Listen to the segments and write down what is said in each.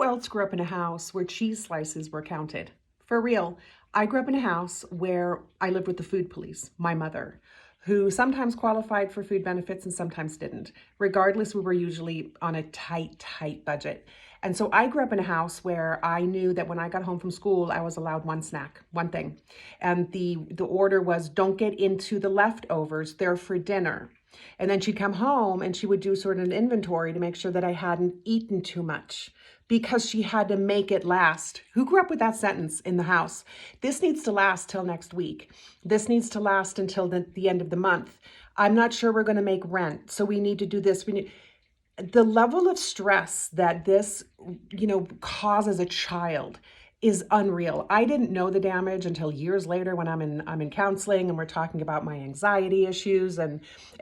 else grew up in a house where cheese slices were counted? For real. I grew up in a house where I lived with the food police, my mother, who sometimes qualified for food benefits and sometimes didn't. Regardless, we were usually on a tight budget. And so I grew up in a house where I knew that when I got home from school, I was allowed one snack, one thing. And the order was, don't get into the leftovers, they're for dinner. And then she'd come home and she would do sort of an inventory to make sure that I hadn't eaten too much because she had to make it last. Who grew up with that sentence in the house? This needs to last till next week. This needs to last until the end of the month. I'm not sure we're going to make rent, so we need to do this. The level of stress that this, causes a child is unreal. I didn't know the damage until years later when I'm in counseling and we're talking about my anxiety issues and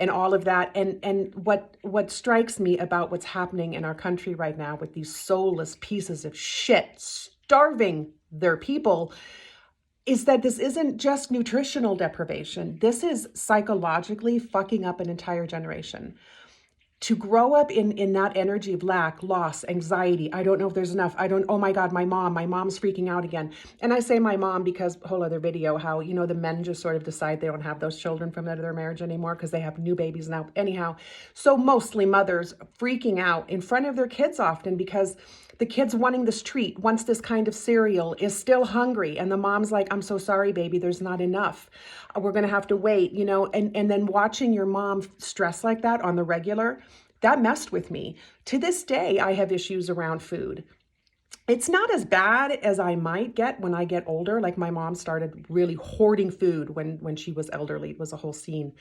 all of that. And what strikes me about what's happening in our country right now with these soulless pieces of shit starving their people is that this isn't just nutritional deprivation. This is psychologically fucking up an entire generation. To grow up in that energy of lack, loss, anxiety, I don't know if there's enough. Oh my God, my mom's freaking out again. And I say my mom because whole other video, how, the men just sort of decide they don't have those children from their marriage anymore because they have new babies now. Anyhow, so mostly mothers freaking out in front of their kids often because the kid's wanting this treat, wants this kind of cereal, is still hungry. And the mom's like, I'm so sorry, baby, there's not enough. We're going to have to wait, and then watching your mom stress like that on the regular, that messed with me. To this day, I have issues around food. It's not as bad as I might get when I get older. Like my mom started really hoarding food when she was elderly. It was a whole scene.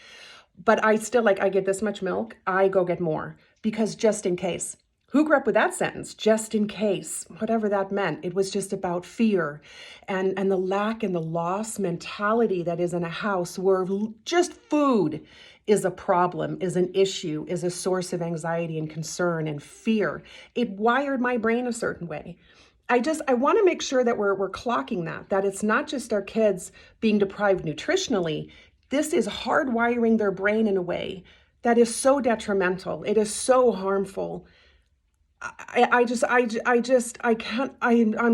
But I still, I get this much milk, I go get more because just in case. Who grew up with that sentence? Just in case, whatever that meant. It was just about fear and the lack and the loss mentality that is in a house where just food is a problem, is an issue, is a source of anxiety and concern and fear. It wired my brain a certain way. I want to make sure that we're clocking that it's not just our kids being deprived nutritionally. This is hardwiring their brain in a way that is so detrimental. It is so harmful. I'm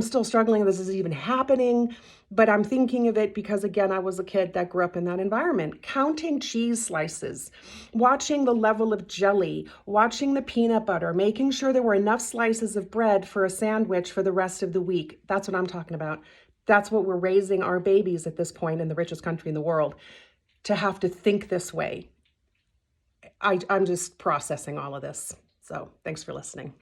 still struggling. This is even happening, but I'm thinking of it because, again, I was a kid that grew up in that environment, counting cheese slices, watching the level of jelly, watching the peanut butter, making sure there were enough slices of bread for a sandwich for the rest of the week. That's what I'm talking about. That's what we're raising our babies at this point in the richest country in the world, to have to think this way. I'm just processing all of this. So thanks for listening.